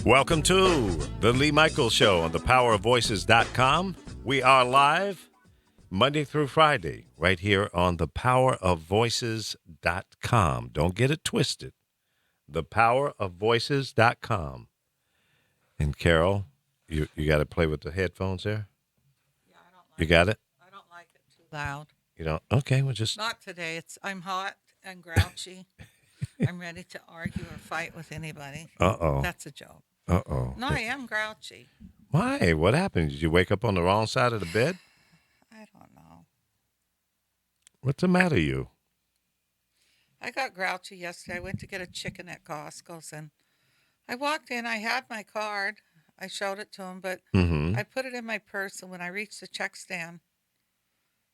Welcome to the Lee Michaels Show on thepowerofvoices.com. We are live Monday through Friday right here on thepowerofvoices.com. Don't get it twisted. Thepowerofvoices.com. And Carol, you got to play with the headphones there? Yeah, I don't You like got it? I don't like it too loud. You don't? Okay, well just... Not today. I'm hot and grouchy. I'm ready to argue or fight with anybody. Uh-oh. That's a joke. Uh-oh. No, I am grouchy. Why? What happened? Did you wake up on the wrong side of the bed? I don't know. What's the matter, you? I got grouchy yesterday. I went to get a chicken at Costco's and I walked in. I had my card. I showed it to him, but Mm-hmm. I put it in my purse. And when I reached the check stand,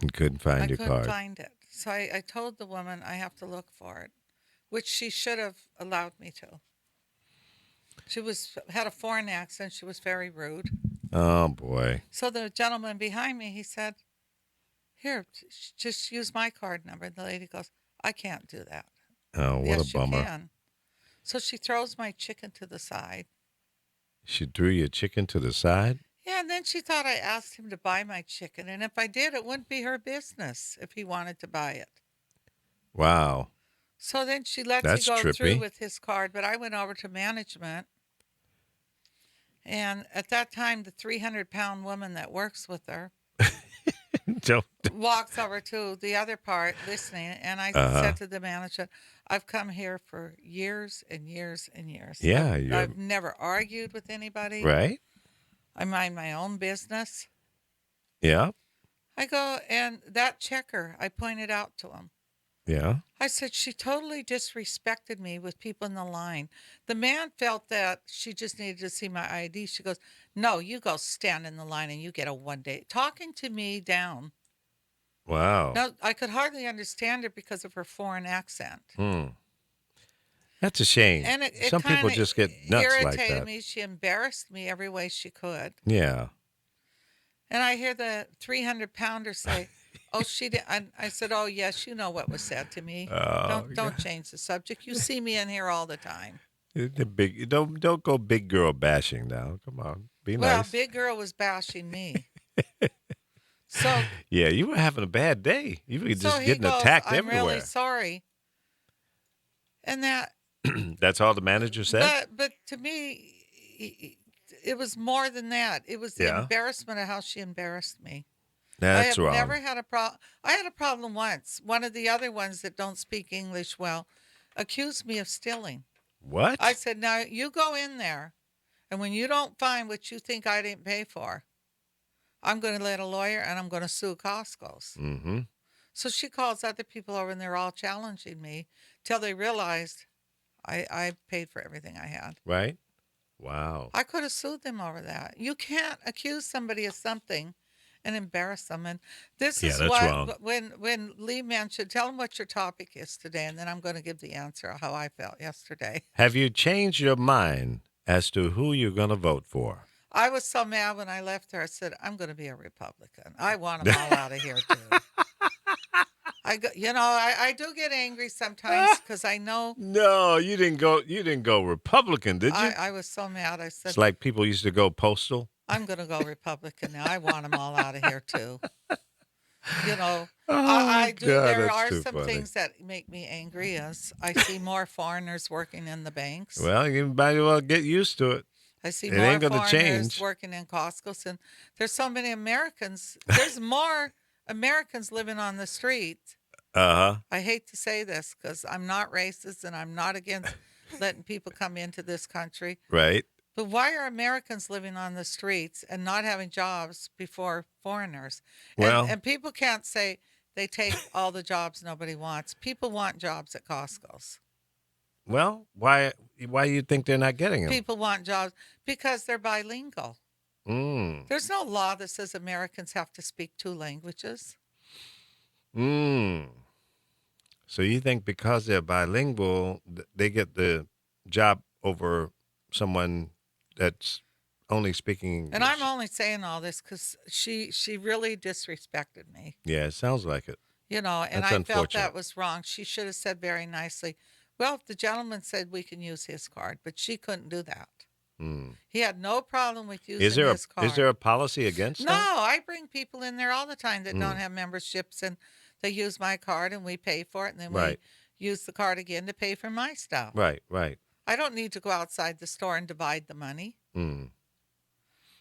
You couldn't find I your couldn't card. find it. So I told the woman I have to look for it, which she should have allowed me to. She had a foreign accent. She was very rude. Oh, boy. So the gentleman behind me, he said, "Here, just use my card number." And the lady goes, "I can't do that." Oh, what "Yes, a bummer. you can." So she throws my chicken to the side. She threw your chicken to the side? Yeah, and then she thought I asked him to buy my chicken. And if I did, it wouldn't be her business if he wanted to buy it. Wow. So then she lets That's me go through trippy. with his card. But I went over to management. And at that time, the 300-pound woman that works with her Don't. walks over to the other part listening. And I said to the manager, "I've come here for years and years and years. Yeah, I've never argued with anybody. right? I mind my own business." Yeah, I go, and that checker, I pointed out to him. yeah. I said, "She totally disrespected me with people in the line." The man felt that she just needed to see my ID. She goes, "No, you go stand in the line and you get a 1 day." Talking to me down. Wow. Now, I could hardly understand her because of her foreign accent. That's a shame. And it Some people kind of just get nuts like irritated that. me. She embarrassed me every way she could. Yeah. And I hear the 300-pounder say, "Oh, she did." I said, "Oh, yes, you know what was said to me. Oh, Don't change the subject. You see me in here all the time." the big. Don't go big girl bashing now. Come on, be Well, nice. big girl was bashing me. So Yeah, you were having a bad day. You were so just he getting goes, attacked "I'm really everywhere. sorry." And that, That's all the manager said. but to me, it was more than that. It was the Yeah, embarrassment of how she embarrassed me. I that's have wrong. never had a problem. I had a problem once. One of the other ones that don't speak English well accused me of stealing. What? I said, "Now you go in there, and when you don't find what you think I didn't pay for, I'm going to let a lawyer and I'm going to sue Costco's." Mm-hmm. So she calls other people over and they're all challenging me till they realized I paid for everything I had. Right. Wow. I could have sued them over that. You can't accuse somebody of something and embarrass them. And this Yeah, is that's wrong. what when Lee mentioned, tell him what your topic is today, and then I'm going to give the answer of how I felt yesterday. Have you changed your mind as to who you're going to vote for? I was so mad when I left there. I said, "I'm going to be a Republican. I want them all out of here too." I do get angry sometimes because I know No, you didn't go. You didn't go Republican, did you? I was so mad. I said, It's like people used to go postal. "I'm going to go Republican now. I want them all out of here too." You know, Oh I do. God, There that's are too some funny. things that make me angry as I see more foreigners working in the banks. Well, you might as well get used to it. I see It more ain't gonna foreigners change. working in Costco's, and there's so many Americans. There's more Americans living on the street. Uh huh. I hate to say this because I'm not racist and I'm not against letting people come into this country. Right. But why are Americans living on the streets and not having jobs before foreigners? Well, And people can't say they take all the jobs nobody wants. People want jobs at Costco's. well, why? Why you think they're not getting them? People want jobs because they're bilingual. Mm. There's no law that says Americans have to speak two languages. Mm. So you think because they're bilingual, they get the job over someone that's only speaking English? And I'm only saying all this because she really disrespected me. Yeah, it sounds like it. And That's I felt unfortunate. that was wrong. She should have said very nicely, "Well, the gentleman said we can use his card," but she couldn't do that. Mm. He had no problem with Is using there his card. is there a policy against No, that? I bring people in there all the time that don't Mm. have memberships, and they use my card, and we pay for it, and then Right. we use the card again to pay for my stuff. Right. Right. I don't need to go outside the store and divide the money. Mm.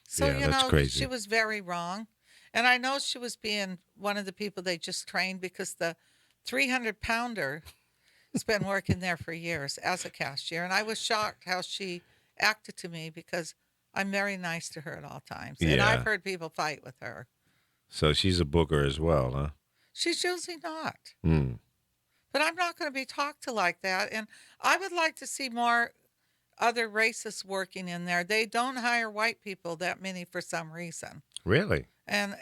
So, Yeah, that's she crazy. was very wrong. And I know she was being one of the people they just trained, because the 300-pounder has been working there for years as a cashier. And I was shocked how she acted to me, because I'm very nice to her at all times. And I've Yeah. heard people fight with her. So she's a booger as well, huh? She's usually not. Mm. But I'm not going to be talked to like that. And I would like to see more other racists working in there. They don't hire white people that many for some reason. Really? And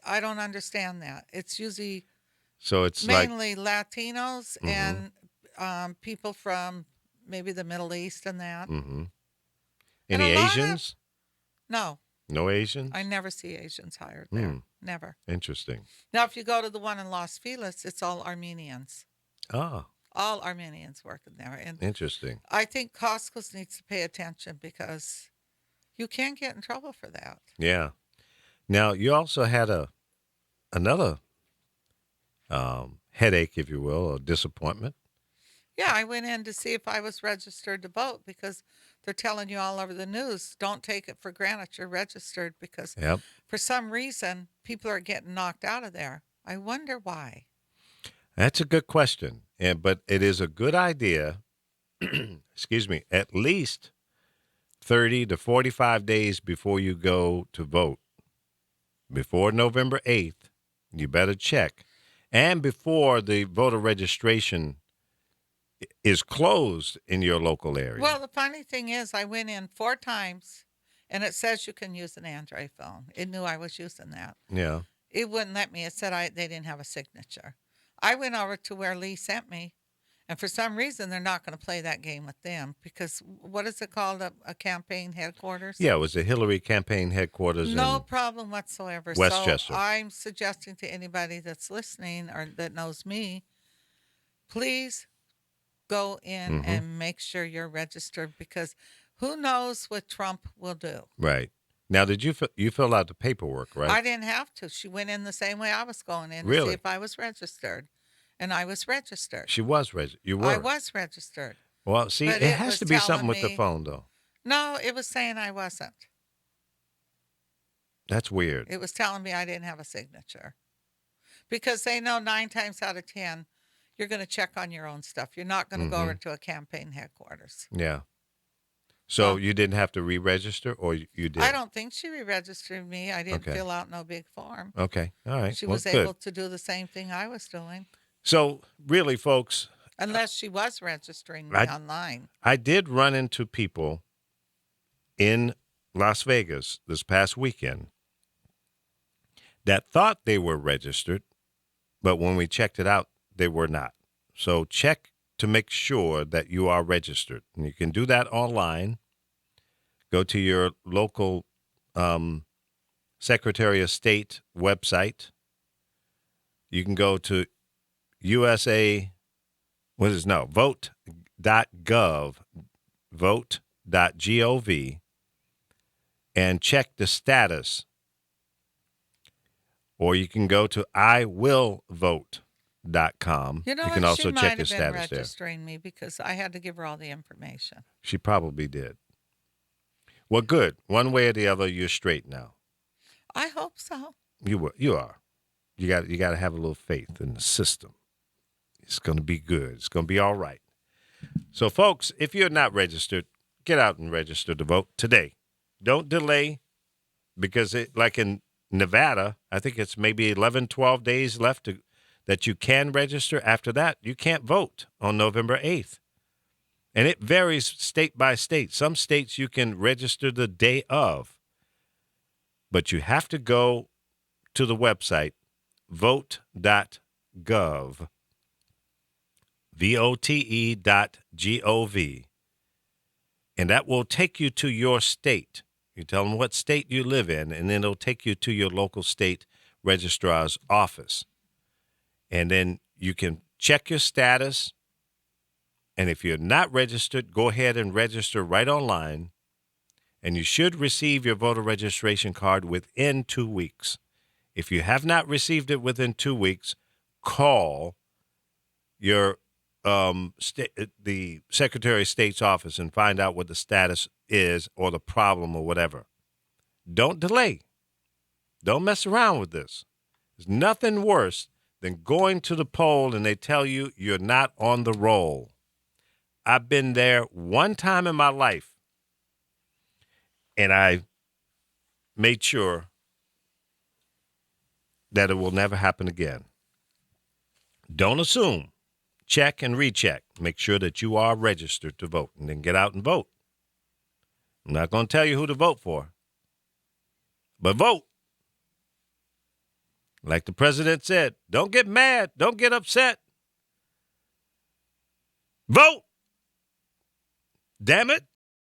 I don't understand that. It's usually So it's like, mainly Latinos hmm and people from maybe the Middle East and that. hmm And Any a lot of, Asians? no, No Asians? I never see Asians hired there. Mm. Never. Interesting. Now, if you go to the one in Los Feliz, it's all Armenians. Ah, All Armenians working there. And interesting. I think Costco needs to pay attention, because you can get in trouble for that. Yeah. Now you also had another headache, if you will, or disappointment. Yeah, I went in to see if I was registered to vote, because they're telling you all over the news, don't take it for granted you're registered, because Yep. for some reason people are getting knocked out of there. I wonder why. That's a good question. But it is a good idea, excuse me, at least 30 to 45 days before you go to vote. Before November 8th, you better check. And before the voter registration is closed in your local area. Well, the funny thing is, I went in 4 times, and it says you can use an Android phone. It knew I was using that. Yeah. It wouldn't let me. It said they didn't have a signature. I went over to where Lee sent me, and for some reason they're not going to play that game with them, because what is it called, a campaign headquarters? Yeah, it was the Hillary campaign headquarters No in problem whatsoever. Westchester. So I'm suggesting to anybody that's listening or that knows me, please go in Mhm. and make sure you're registered, because who knows what Trump will do. Right. Now, did you fill out the paperwork, right? I didn't have to. She went in the same way I was going in to Really? see if I was registered. And I was registered. She was registered. You were. I was registered. Well, see, But it it has was to be something telling with the me- phone, though. No, it was saying I wasn't. That's weird. It was telling me I didn't have a signature. Because they know 9 times out of 10, you're going to check on your own stuff. You're not going to go over to a campaign headquarters. Yeah. So Well- you didn't have to re-register, or you did? I don't think she re-registered me. I didn't Okay. fill out no big form. Okay. All right. She Well, was good. able to do the same thing I was doing, So really, folks, unless she was registering me I- online. I did run into people in Las Vegas this past weekend that thought they were registered, but when we checked it out, they were not. So check to make sure that you are registered. And you can do that online. Go to your local Secretary of State website. You can go to vote.gov, vote.gov, and check the status. Or you can go to iwillvote.com. You know you what? can also She check might the have been status there. registering me, because I had to give her all the information. She probably did. Well, good. One way or the other, you're straight now. I hope so. You are. You got to have a little faith in the system. It's going to be good. It's going to be all right. So, folks, if you're not registered, get out and register to vote today. Don't delay, because like in Nevada, I think it's maybe 11, 12 days left that you can register. After that, you can't vote on November 8th. And it varies state by state. Some states you can register the day of, but you have to go to the website, vote.gov, vote.gov, and that will take you to your state. You tell them what state you live in, and then it'll take you to your local state registrar's office. And then you can check your status. And if you're not registered, go ahead and register right online. and you should receive your voter registration card within 2 weeks. If you have not received it within 2 weeks, call your the Secretary of State's office and find out what the status is or the problem or whatever. Don't delay. Don't mess around with this. There's nothing worse than going to the poll and they tell you you're not on the roll. I've been there one time in my life, and I made sure that it will never happen again. Don't assume. Check and recheck. Make sure that you are registered to vote, and then get out and vote. I'm not going to tell you who to vote for, but vote. Like the president said, don't get mad. Don't get upset. Vote. Damn it.